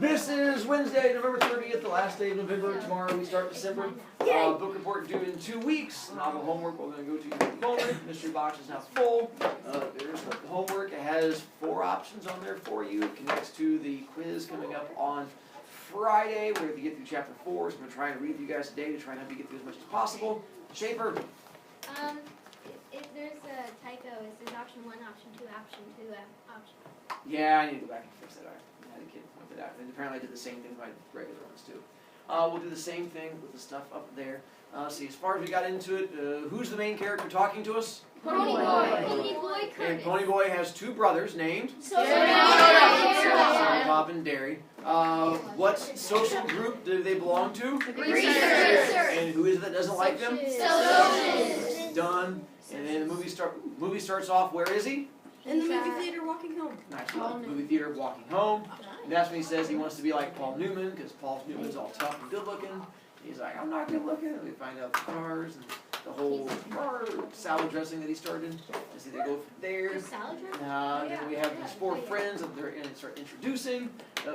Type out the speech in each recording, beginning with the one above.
This is Wednesday, November 30th, the last day of November. Tomorrow we start December. Book report due in 2 weeks. Novel homework we're going to go to at the moment. Mystery box is now full. There's the homework. It has 4 options on there for you. It connects to the quiz coming up on Friday. We're going to get through chapter 4, so I'm going to try and read to you guys today to try and help you get through as much as possible. Schaefer. If there's a typo, it says option 1, option 2, option 2, option. Yeah, I need to go back and fix that. I had a kid point it out. And apparently I did the same thing with my regular ones too. We'll do the same thing with the stuff up there. See, as far as we got into it, who's the main character talking to us? Pony Boy. Pony Boy Curtis. And Pony Boy has 2 brothers named? Bob and Derry. What social group do they belong to? Greasers. And who is it that doesn't like them? Socials. Done. And then the movie starts off, where is he? In the movie theater walking home. Nice. Movie theater walking home. And that's when he says he wants to be like Paul Newman, because Paul Newman's all tough and good looking. He's like, I'm not good looking. And we find out the cars and the whole salad dressing that he started. And see, they go from there. Then we have these 4 friends that they're going to start introducing.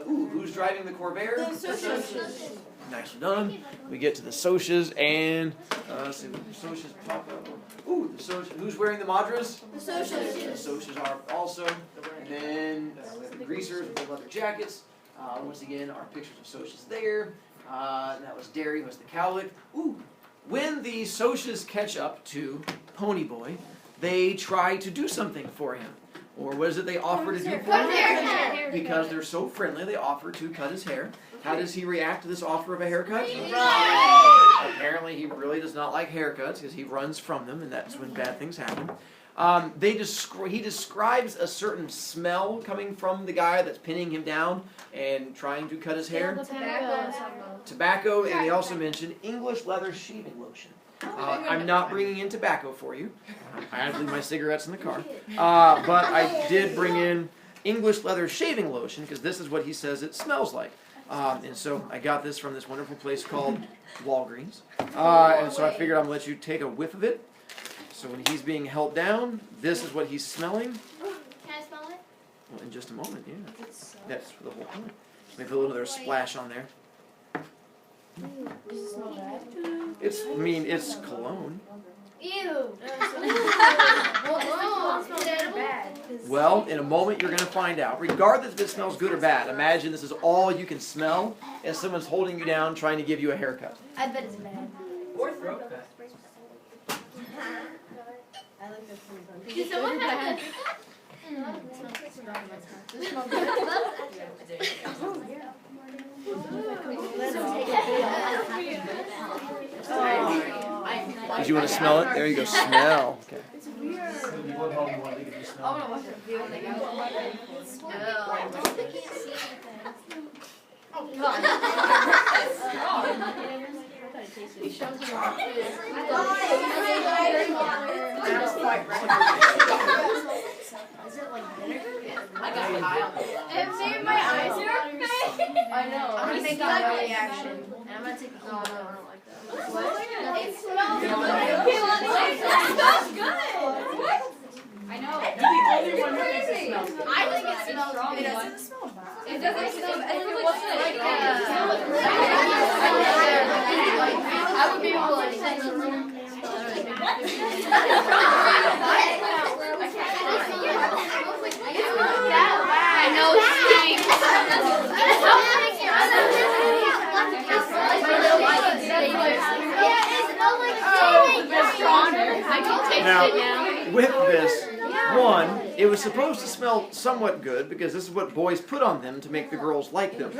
Who's driving the Corvair? The Socials. Nicely done. We get to the Socias and let's see, the Socias pop up. The Socias. Who's wearing the Madras? The Socials. The Socias are also. And then we have the Greasers with the leather jackets. Once again, our pictures of Socias there. And that was Derry, who was the cowlick. When the Socias catch up to Pony Boy, they try to do something for him. Or what is it they offer to do for him? Because they're so friendly, they offer to cut his hair. How does he react to this offer of a haircut? Apparently he really does not like haircuts because he runs from them, and that's when bad things happen. He describes a certain smell coming from the guy that's pinning him down and trying to cut his hair. Tobacco, and they also mentioned English leather shaving lotion. I'm not bringing in tobacco for you. I had to leave my cigarettes in the car. But I did bring in English leather shaving lotion because this is what he says it smells like. And so I got this from this wonderful place called Walgreens. And so I figured I'm going to let you take a whiff of it. So when he's being held down, this is what he's smelling. Can I smell it? Well, in just a moment, yeah. That's the whole point. Maybe a little bit of splash on there. Does it smell bad? It's cologne. Ew. Well, in a moment you're going to find out. Regardless if it smells good or bad, imagine this is all you can smell as someone's holding you down trying to give you a haircut. I bet it's bad. Or throat cut. I like that funny. Did someone have Did you want to smell it? There you go, smell. Okay. It's weird. Is it like vinegar? I got an eye on it. It made my eyes hurt. I know. I'm gonna make a reaction. And I'm gonna take the I don't like that. What? It smells good. What? I know. You're the only one who thinks it smells good. I think it smells good. It doesn't smell bad. It doesn't smell bad. It looks like I would be able to sense the room. I know it Now, with this, one, it was supposed to smell somewhat good because this is what boys put on them to make the girls like them.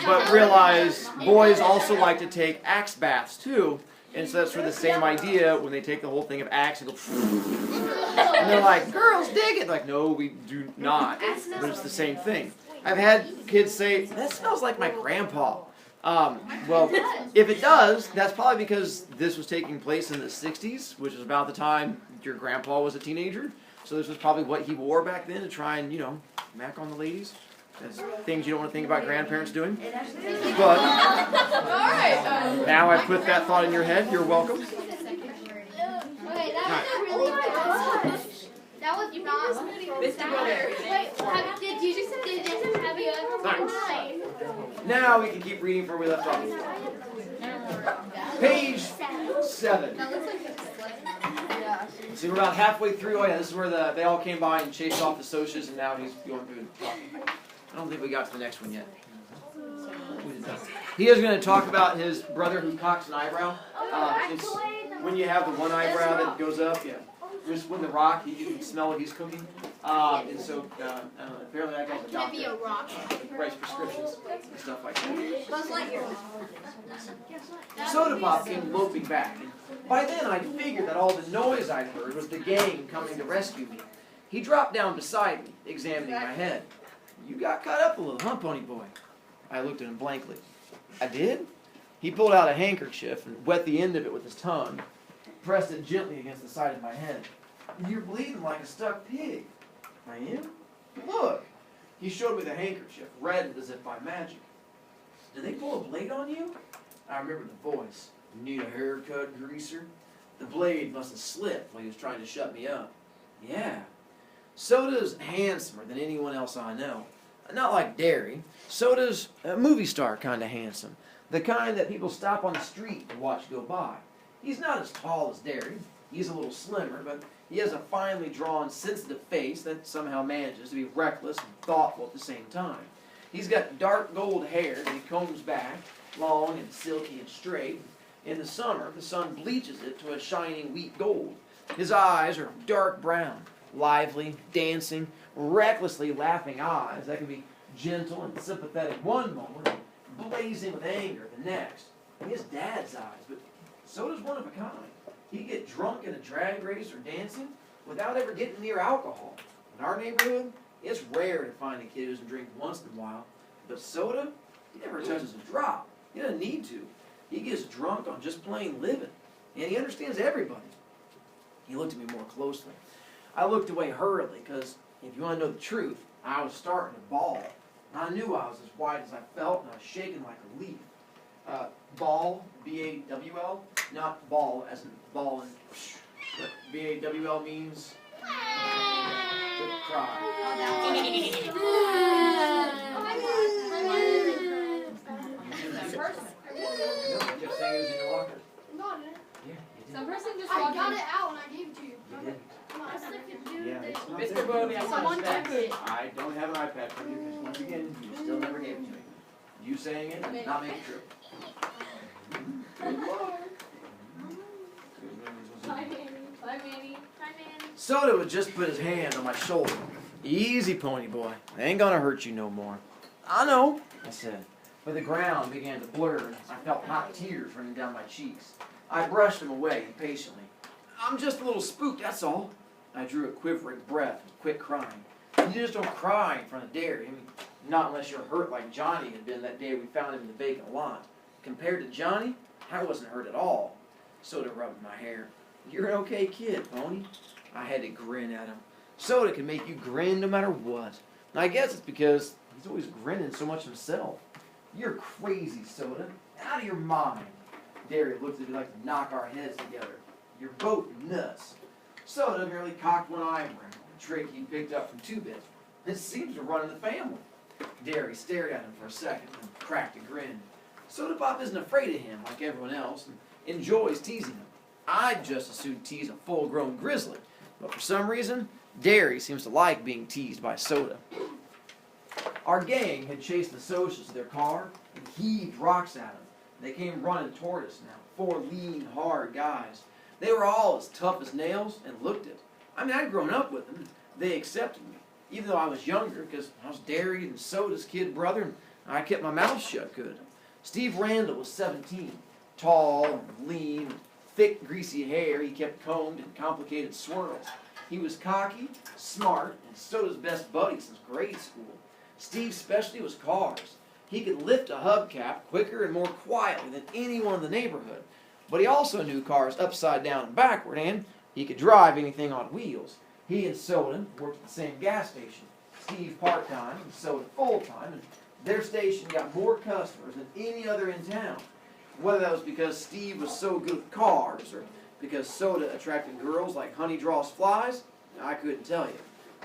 But realize boys also like to take Axe baths too, and so that's for the same idea when they take the whole thing of Axe and go, and they're like, girls dig it. Like, no, we do not. But it's the same thing. I've had kids say, that smells like my grandpa. Well, if it does, that's probably because this was taking place in the 60s, which is about the time your grandpa was a teenager. So this was probably what he wore back then to try and, mac on the ladies. That's things you don't want to think about grandparents doing. But now I put that thought in your head. You're welcome. Wait, that was really good. That was not. Mr. Brovicast. Wait, did you just did this Nine. Now we can keep reading from where we left off. Page 7. Yeah. See, we're about halfway through. Oh yeah, this is where they all came by and chased off the socias, and now he's going through and talking. I don't think we got to the next one yet. He is going to talk about his brother who cocks an eyebrow. It's when you have the one eyebrow that goes up, yeah. Just when the rock, you can smell what he's cooking. And so, apparently that guy's a doctor. Maybe a rock. He writes prescriptions and stuff like that. Buzz Lightyear. Soda Pop came loping back. And by then, I figured that all the noise I'd heard was the gang coming to rescue me. He dropped down beside me, examining my head. You got cut up a little, huh, Pony Boy? I looked at him blankly. I did? He pulled out a handkerchief and wet the end of it with his tongue, pressed it gently against the side of my head. You're bleeding like a stuck pig. I am? Look. He showed me the handkerchief, reddened as if by magic. Did they pull a blade on you? I remembered the voice. You need a haircut, greaser? The blade must have slipped while he was trying to shut me up. Yeah. Soda's handsomer than anyone else I know. Not like Derry. Soda's a movie star kind of handsome. The kind that people stop on the street to watch go by. He's not as tall as Derry. He's a little slimmer, but he has a finely drawn, sensitive face that somehow manages to be reckless and thoughtful at the same time. He's got dark gold hair that he combs back, long and silky and straight. In the summer, the sun bleaches it to a shining wheat gold. His eyes are dark brown, lively, dancing, recklessly laughing eyes that can be gentle and sympathetic one moment, blazing with anger the next. He has dad's eyes, but so does one of a kind. He can get drunk in a drag race or dancing without ever getting near alcohol. In our neighborhood, it's rare to find a kid who doesn't drink once in a while. But Soda, he never touches a drop. He doesn't need to. He gets drunk on just plain living. And he understands everybody. He looked at me more closely. I looked away hurriedly because, if you want to know the truth, I was starting to bawl. I knew I was as white as I felt, and I was shaking like a leaf. Bawl, B-A-W-L, not ball as in ball and but B-A-W-L means to cry. You kept saying it was in your locker. No, I didn't. Yeah, you Some did. person just I walked got in. it out and I gave it to you. You did. I was like a dude Yeah, that- it's not Mr. there. Bodie, I Someone want took it. I don't have an iPad for you because once again, you still never gave it to me. You saying it does not make it true. Bye, Manny. Bye, Manny. Hi, man. Soda would just put his hand on my shoulder. Easy, Pony Boy. I ain't gonna hurt you no more. I know, I said. But the ground began to blur, and I felt hot tears running down my cheeks. I brushed them away impatiently. I'm just a little spooked, that's all. I drew a quivering breath and quit crying. You just don't cry in front of Derry. I mean, not unless you're hurt like Johnny had been that day we found him in the vacant lot. Compared to Johnny, I wasn't hurt at all. Soda rubbed my hair. You're an okay kid, Pony. I had to grin at him. Soda can make you grin no matter what. And I guess it's because he's always grinning so much himself. You're crazy, Soda. Out of your mind. Derry looked at me like to knock our heads together. You're both nuts. Soda merely cocked one eyebrow, a trick he picked up from Two-Bit. It seems to run in the family. Derry stared at him for a second and cracked a grin. Soda Pop isn't afraid of him like everyone else and enjoys teasing him. I'd just as soon tease a full-grown grizzly, but for some reason, Derry seems to like being teased by Soda. Our gang had chased the socials to their car and heaved rocks at them. They came running toward us now, 4 lean, hard guys. They were all as tough as nails and looked it. I mean, I'd grown up with them. They accepted me, even though I was younger, because I was Derry and Soda's kid brother, and I kept my mouth shut good. Steve Randall was 17, tall and lean, with thick, greasy hair he kept combed in complicated swirls. He was cocky, smart, and Soda's best buddy since grade school. Steve's specialty was cars. He could lift a hubcap quicker and more quietly than anyone in the neighborhood. But he also knew cars upside down and backward, and he could drive anything on wheels. He and Soda worked at the same gas station. Steve part-time and Soda full-time, and their station got more customers than any other in town. Whether that was because Steve was so good with cars, or because Soda attracted girls like honey draws flies, I couldn't tell you.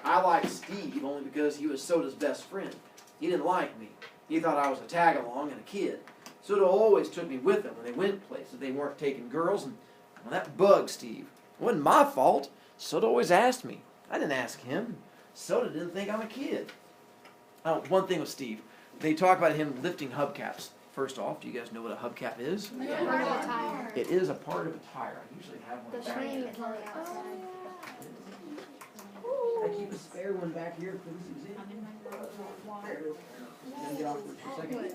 I liked Steve only because he was Soda's best friend. He didn't like me. He thought I was a tag-along and a kid. So it always took me with them when they went places. They weren't taking girls, and well, that bugged Steve. It wasn't my fault. Soda always asked me. I didn't ask him. Soda didn't think I'm a kid. Oh, one thing with Steve. They talk about him lifting hubcaps. First off, do you guys know what a hubcap is? Yeah. It is a part of a tire. I usually have one The back frame here. is on the outside. I keep a spare one back here, please. Is it? There it is. Gonna get awkward for a second.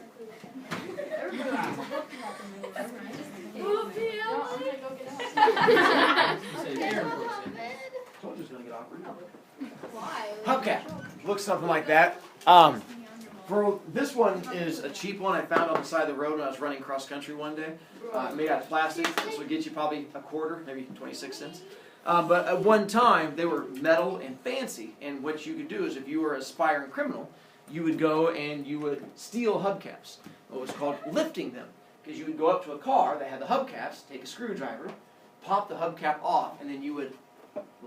Told you it was gonna get awkward. Hubcap. Looks something like that. For this one is a cheap one I found on the side of the road when I was running cross country one day. Made out of plastic. This would get you probably a quarter, maybe 26 cents. But at one time they were metal and fancy. And what you could do is if you were an aspiring criminal, you would go and you would steal hubcaps. What was called lifting them. Because you would go up to a car that had the hubcaps, take a screwdriver, pop the hubcap off, and then you would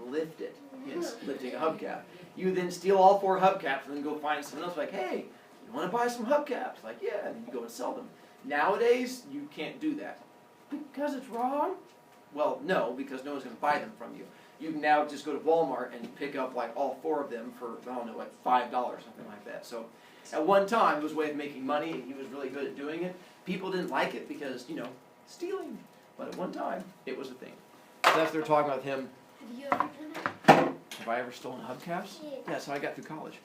lift it. Yes, lifting a hubcap. You would then steal all 4 hubcaps and then go find someone else like, hey, you want to buy some hubcaps? Like, yeah, and then you go and sell them. Nowadays, you can't do that. Because it's wrong? Well, no, because no one's going to buy them from you. You can now just go to Walmart and pick up like all 4 of them for, I don't know, like $5, something like that. So at one time, it was a way of making money, and he was really good at doing it. People didn't like it because, you know, stealing. But at one time, it was a thing. So that's what they're talking about him. Have you ever done it? Have I ever stolen hubcaps? Yeah. Yeah, that's how I got through college.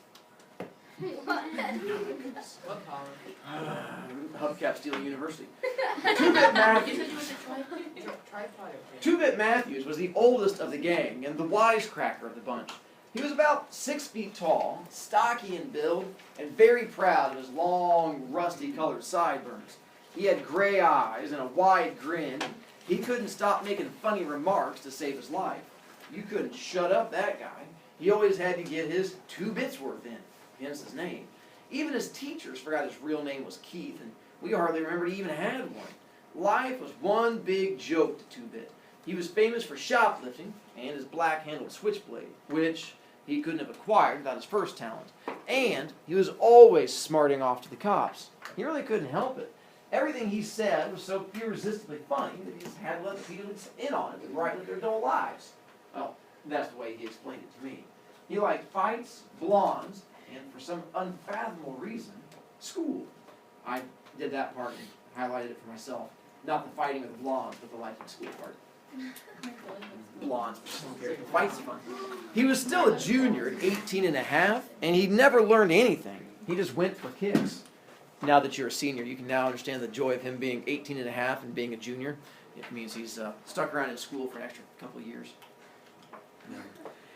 What college? Hubcap Stealing University. Two-Bit Matthews. Tripod. Two-Bit Matthews was the oldest of the gang and the wisecracker of the bunch. He was about 6 feet tall, stocky in build, and very proud of his long, rusty-colored sideburns. He had gray eyes and a wide grin. He couldn't stop making funny remarks to save his life. You couldn't shut up that guy. He always had to get his 2 bits worth in, hence his name. Even his teachers forgot his real name was Keith, and we hardly remembered he even had one. Life was one big joke to 2-Bit. He was famous for shoplifting and his black-handled switchblade, which he couldn't have acquired without his first talent. And he was always smarting off to the cops. He really couldn't help it. Everything he said was so irresistibly funny that he just had to let the people in on it to brighten their dull lives. Well, that's the way he explained it to me. He liked fights, blondes, and for some unfathomable reason, school. I did that part and highlighted it for myself. Not the fighting with the blondes, but the liking school part. Blondes, the fights fun. He was still a junior at 18 and a half, and he never learned anything. He just went for kicks. Now that you're a senior, you can now understand the joy of him being 18 and a half and being a junior. It means he's stuck around in school for an extra couple of years.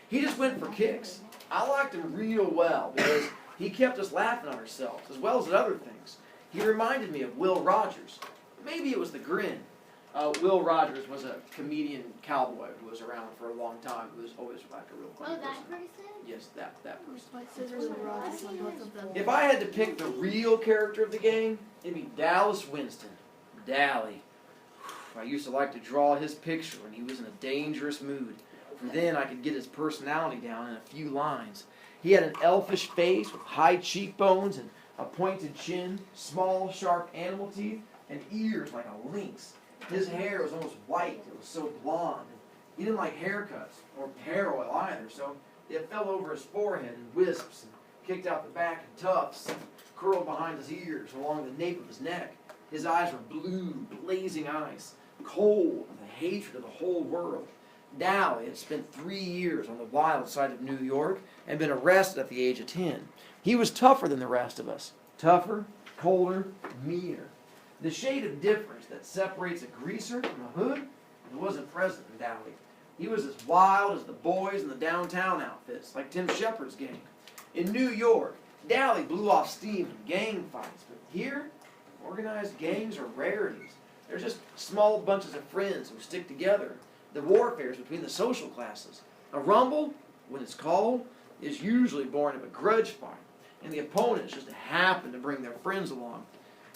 He just went for kicks. I liked him real well because he kept us laughing at ourselves as well as at other things. He reminded me of Will Rogers. Maybe it was the grin. Will Rogers was a comedian cowboy who was around for a long time, who was always like a real funny Oh, person. that person? Yes, that person. Like scissors and rocks on both of them. If I had to pick the real character of the gang, it'd be Dallas Winston. Dally. I used to like to draw his picture when he was in a dangerous mood. For then I could get his personality down in a few lines. He had an elfish face with high cheekbones and a pointed chin, small, sharp animal teeth, and ears like a lynx. His hair was almost white. It was so blonde. He didn't like haircuts or hair oil either, so it fell over his forehead in wisps and kicked out the back in tufts and curled behind his ears along the nape of his neck. His eyes were blue, blazing eyes, cold with a hatred of the whole world. Dally had spent 3 years on the wild side of New York and been arrested at the age of 10. He was tougher than the rest of us. Tougher, colder, meaner. The shade of difference that separates a greaser from a hood wasn't present in Dally. He was as wild as the boys in the downtown outfits, like Tim Shepard's gang. In New York, Dally blew off steam in gang fights, but here, organized gangs are rarities. They're just small bunches of friends who stick together. The warfare is between the social classes. A rumble, when it's called, is usually born of a grudge fight, and the opponents just happen to bring their friends along.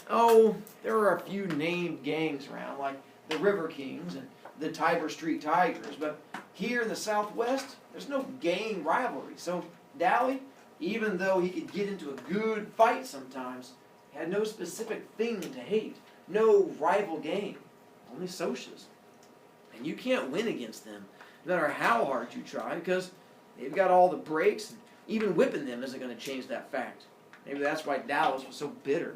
Oh, there are a few named gangs around, like the River Kings and the Tiber Street Tigers, but here in the Southwest, there's no gang rivalry, so Dally Even though he could get into a good fight sometimes, he had no specific thing to hate, no rival game, only Socs. And you can't win against them, no matter how hard you try, because they've got all the breaks, and even whipping them isn't going to change that fact. Maybe that's why Dallas was so bitter.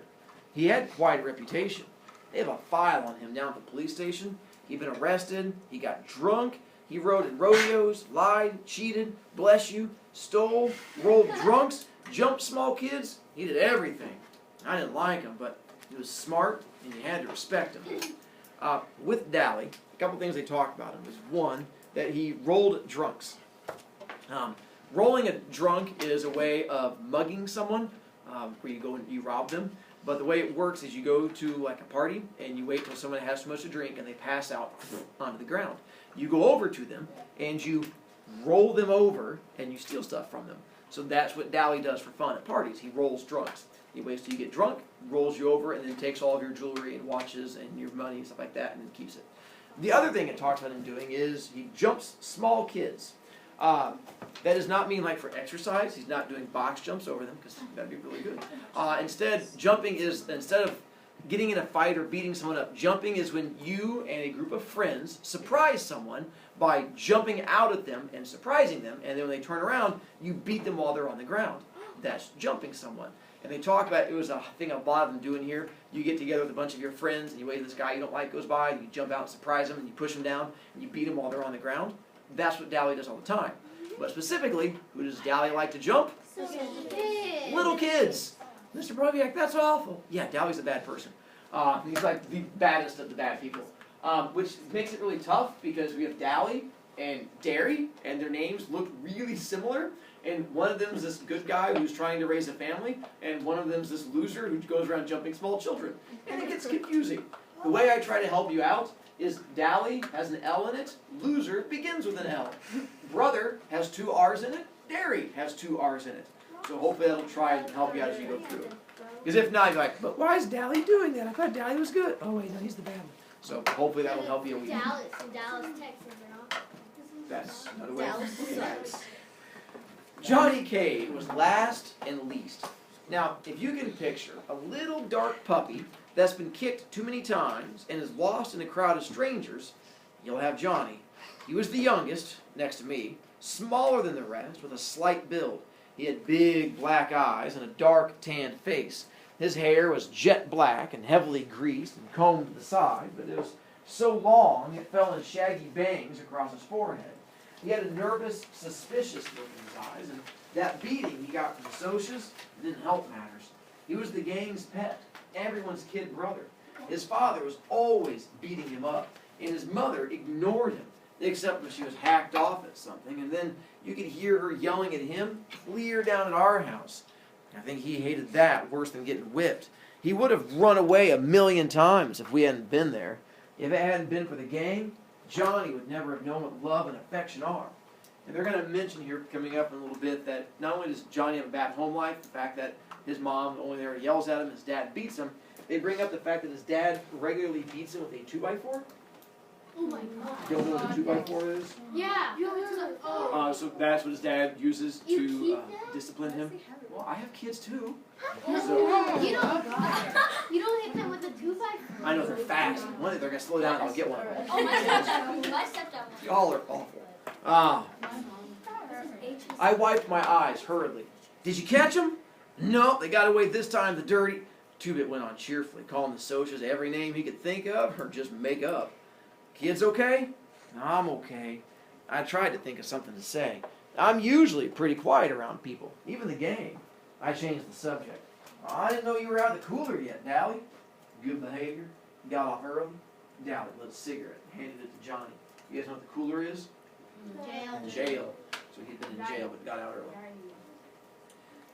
He had quite a reputation. They have a file on him down at the police station. He'd been arrested, he got drunk, he rode in rodeos, lied, cheated, bless you, stole, rolled drunks, jumped small kids. He did everything. I didn't like him, but he was smart, and you had to respect him. With Dally, a couple things they talked about him was, one, that he rolled drunks. Rolling a drunk is a way of mugging someone, where you go and you rob them. But the way it works is you go to like a party and you wait till someone has too much to drink and they pass out onto the ground. You go over to them and you roll them over and you steal stuff from them. So that's what Dally does for fun at parties. He rolls drunks. He waits till you get drunk, rolls you over, and then takes all of your jewelry and watches and your money and stuff like that and then keeps it. The other thing it talks about him doing is he jumps small kids. That does not mean like for exercise. He's not doing box jumps over them because that'd be really good. Instead, jumping is, instead of getting in a fight or beating someone up, jumping is when you and a group of friends surprise someone by jumping out at them and surprising them, and then when they turn around, you beat them while they're on the ground. That's jumping someone. And they talk about, it was a thing a lot of them do in here, you get together with a bunch of your friends and you wait till this guy you don't like goes by, and you jump out and surprise him and you push him down and you beat him while they're on the ground. That's what Dally does all the time. But specifically, who does Dally like to jump? Little kids. Mr. Brovicast, that's awful. Yeah, Dally's a bad person. He's like the baddest of the bad people. Which makes it really tough because we have Dally and Derry, and their names look really similar. And one of them is this good guy who's trying to raise a family, and one of them is this loser who goes around jumping small children. And it gets confusing. The way I try to help you out is Dally has an L in it, loser begins with an L. Brother has 2 R's in it, Derry has 2 R's in it. So hopefully that'll try and help you out as you go through. Because if not, you're like, but why is Dally doing that? I thought Dally was good. Oh wait, no, he's the bad one. So hopefully that'll help you. Dallas, Texas, That's another way. Johnny K was last and least. Now, if you can picture a little dark puppy that's been kicked too many times and is lost in a crowd of strangers, you'll have Johnny. He was the youngest, next to me, smaller than the rest, with a slight build. He had big black eyes and a dark tanned face. His hair was jet black and heavily greased and combed to the side, but it was so long it fell in shaggy bangs across his forehead. He had a nervous, suspicious look in his eyes, and that beating he got from the Socs didn't help matters. He was the gang's pet, everyone's kid brother. His father was always beating him up, and his mother ignored him, except when she was hacked off at something, and then you could hear her yelling at him clear down at our house. I think he hated that worse than getting whipped. He would have run away 1,000,000 times if we hadn't been there. If it hadn't been for the gang, Johnny would never have known what love and affection are. And they're going to mention here coming up in a little bit that not only does Johnny have a bad home life, the fact that his mom only there yells at him, his dad beats him, they bring up the fact that his dad regularly beats him with a 2x4. Oh my God. You don't know what a 2x4 is? Yeah. So that's what his dad uses You to keep that? discipline him. Well, I have kids too. So, you don't hit them with a 2x4. I know they're fast. One day they're going to slow down and I'll get one of them. Oh, my stepdad. Y'all are awful. I wiped my eyes hurriedly. Did you catch them? No, they got away this time, the dirty. Two-Bit went on cheerfully, calling the Socs every name he could think of or just make up. Kids okay? I'm okay. I tried to think of something to say. I'm usually pretty quiet around people, even the gang. I changed the subject. I didn't know you were out of the cooler yet, Dally. Good behavior. Got off early. Dally lit a cigarette and handed it to Johnny. You guys know what the cooler is? Jail. So he'd been in jail but got out early.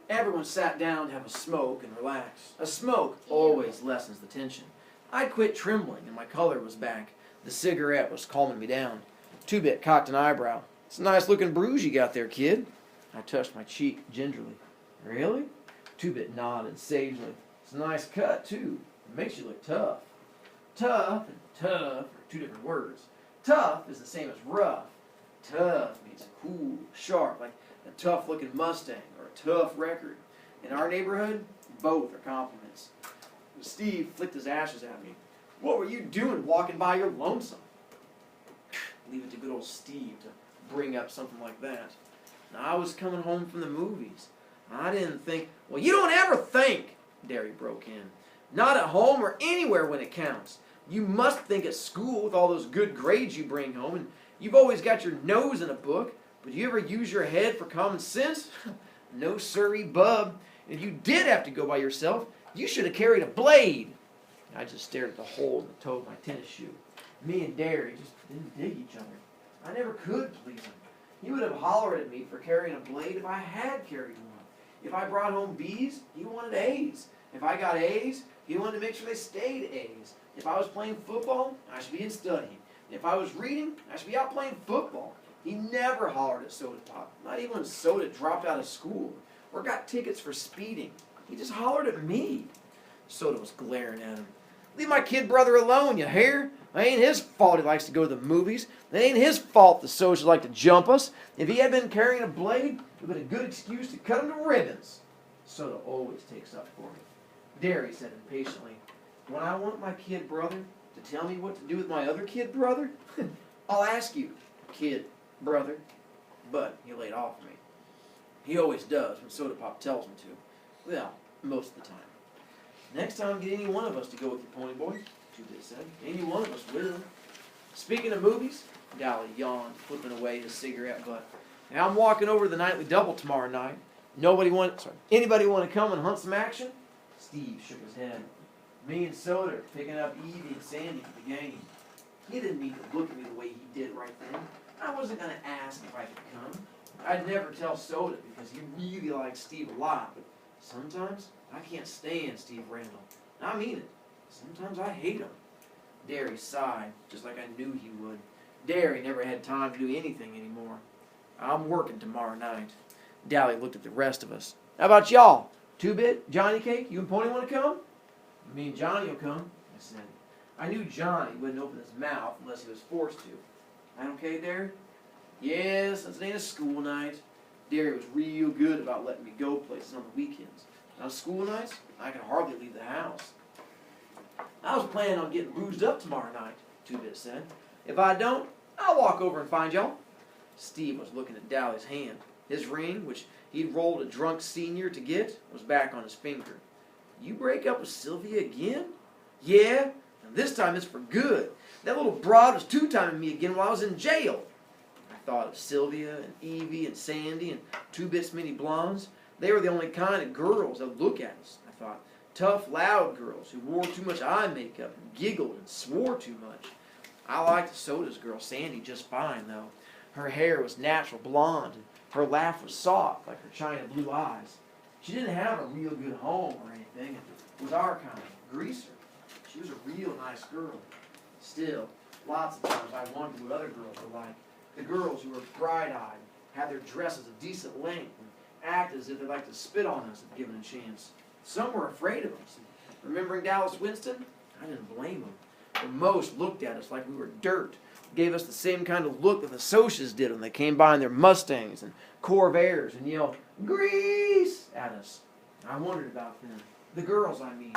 Everyone sat down to have a smoke and relax. A smoke always lessens the tension. I'd quit trembling and my color was back. The cigarette was calming me down. Two-Bit cocked an eyebrow. It's a nice looking bruise you got there, kid. I touched my cheek gingerly. Really? Two-Bit nodded sagely. It's a nice cut, too. It makes you look tough. Tough and tough are 2 different words. Tough is the same as rough. Tough means cool, sharp, like a tough-looking Mustang or tough record. In our neighborhood, both are compliments. Steve flicked his ashes at me. What were you doing walking by your lonesome? Leave it to good old Steve to bring up something like that. Now, I was coming home from the movies. I didn't think, well, you don't ever think, Derry broke in. Not at home or anywhere when it counts. You must think at school with all those good grades you bring home, and you've always got your nose in a book, but do you ever use your head for common sense? No sirree, bub. If you did have to go by yourself, you should have carried a blade. I just stared at the hole in the toe of my tennis shoe. Me and Derry just didn't dig each other. I never could please him. He would have hollered at me for carrying a blade if I had carried one. If I brought home B's, he wanted A's. If I got A's, he wanted to make sure they stayed A's. If I was playing football, I should be in studying. If I was reading, I should be out playing football. He never hollered at Soda Pop, not even when Soda dropped out of school or got tickets for speeding. He just hollered at me. Soda was glaring at him. Leave my kid brother alone, you hear? It ain't his fault he likes to go to the movies. It ain't his fault the socials like to jump us. If he had been carrying a blade, it would have been a good excuse to cut him to ribbons. Soda always takes up for me. Derry said impatiently, when I want my kid brother to tell me what to do with my other kid brother, I'll ask you, kid brother. But he laid off me. He always does when Soda Pop tells him to. Well, most of the time. Next time, get any one of us to go with your pony boy, Two-Bit said. Any one of us will. Speaking of movies, Dolly yawned, flipping away his cigarette butt. Now I'm walking over to the nightly double tomorrow night. Anybody want to come and hunt some action? Steve shook his head. Me and Soda are picking up Evie and Sandy for the game. He didn't need to look at me the way he did right then. I wasn't going to ask if I could come. I'd never tell Soda because he really likes Steve a lot, but sometimes I can't stand Steve Randall. I mean it. Sometimes I hate him. Derry sighed, just like I knew he would. Derry never had time to do anything anymore. I'm working tomorrow night. Dally looked at the rest of us. How about y'all? Two-Bit, Johnny Cake, you and Pony want to come? Me and Johnny will come, I said. I knew Johnny wouldn't open his mouth unless he was forced to. That okay, Derry? Yes, since it ain't a school night. Derry was real good about letting me go places on the weekends. On school nights, I could hardly leave the house. I was planning on getting boozed up tomorrow night, Two-Bit said. If I don't, I'll walk over and find y'all. Steve was looking at Dally's hand. His ring, which he'd rolled a drunk senior to get, was back on his finger. You break up with Sylvia again? Yeah, and this time it's for good. That little broad was two-timing me again while I was in jail. I thought of Sylvia and Evie and Sandy and Two-Bit's mini blondes. They were the only kind of girls that would look at us, I thought. Tough, loud girls who wore too much eye makeup and giggled and swore too much. I liked Soda's girl, Sandy, just fine, though. Her hair was natural blonde, and her laugh was soft, like her china blue eyes. She didn't have a real good home or anything, and was our kind, greaser. She was a real nice girl. Still, lots of times I wondered what other girls were like. The girls who were bright-eyed, had their dresses of decent length, and acted as if they liked to spit on us if given a chance. Some were afraid of us. Remembering Dallas Winston, I didn't blame them. But most looked at us like we were dirt, gave us the same kind of look that the Socias did when they came by in their Mustangs and Corvairs and yelled, "Grease!" at us. I wondered about them. The girls, I mean.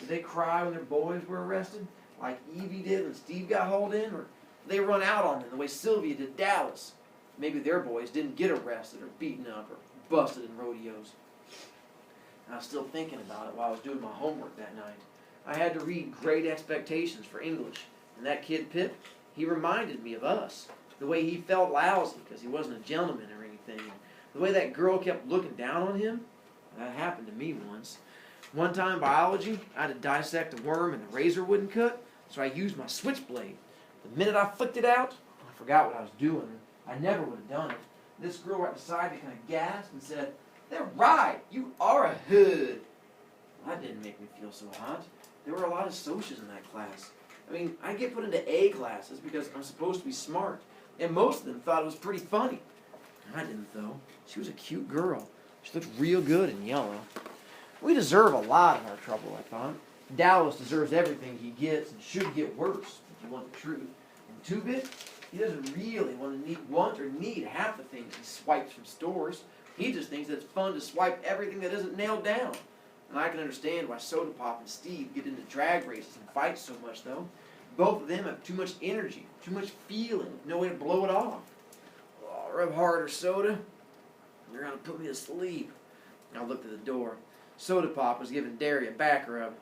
Did they cry when their boys were arrested, like Evie did when Steve got hauled in, or did they run out on them the way Sylvia did Dallas? Maybe their boys didn't get arrested or beaten up or busted in rodeos. I was still thinking about it while I was doing my homework that night. I had to read Great Expectations for English, and that kid Pip, he reminded me of us. The way he felt lousy because he wasn't a gentleman or anything. The way that girl kept looking down on him. That happened to me once. One time, biology, I had to dissect a worm and the razor wouldn't cut, so I used my switchblade. The minute I flicked it out, I forgot what I was doing. I never would have done it. This girl right beside me kind of gasped and said, "They're right, you are a hood." That didn't make me feel so hot. There were a lot of socias in that class. I mean, I get put into A classes because I'm supposed to be smart, and most of them thought it was pretty funny. I didn't, though. She was a cute girl. She looked real good in yellow. We deserve a lot of our trouble, I thought. Dallas deserves everything he gets and should get worse, if you want the truth. And Two-Bit, he doesn't really want or need half the things he swipes from stores. He just thinks that it's fun to swipe everything that isn't nailed down. And I can understand why Soda Pop and Steve get into drag races and fight so much, though. Both of them have too much energy, too much feeling, no way to blow it off. Oh, rub harder, Soda. You're gonna put me to sleep. I looked at the door. Soda Pop was giving Derry a back rub.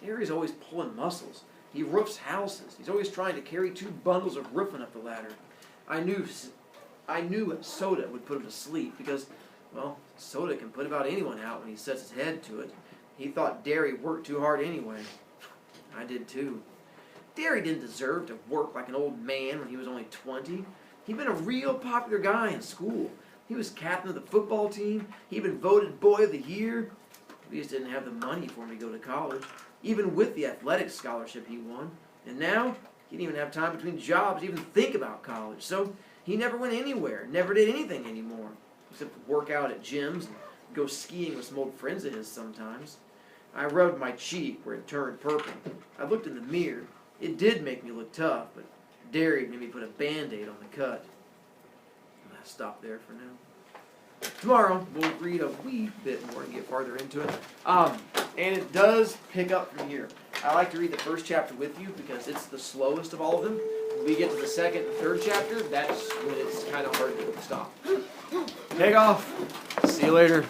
Derry's always pulling muscles. He roofs houses. He's always trying to carry 2 bundles of roofing up the ladder. I knew Soda would put him to sleep because, well, Soda can put about anyone out when he sets his head to it. He thought Derry worked too hard anyway. I did too. Derry didn't deserve to work like an old man when he was only 20. He'd been a real popular guy in school. He was captain of the football team. He'd been voted Boy of the Year. We just didn't have the money for him to go to college, even with the athletic scholarship he won. And now, he didn't even have time between jobs to even think about college. So he never went anywhere, never did anything anymore, except work out at gyms and go skiing with some old friends of his sometimes. I rubbed my cheek where it turned purple. I looked in the mirror. It did make me look tough, but Derry made me put a Band-Aid on the cut. I'll stop there for now. Tomorrow, we'll read a wee bit more and get farther into it. And it does pick up from here. I like to read the first chapter with you because it's the slowest of all of them. When we get to the second and third chapter, that's when it's kind of hard to stop. Take off. See you later.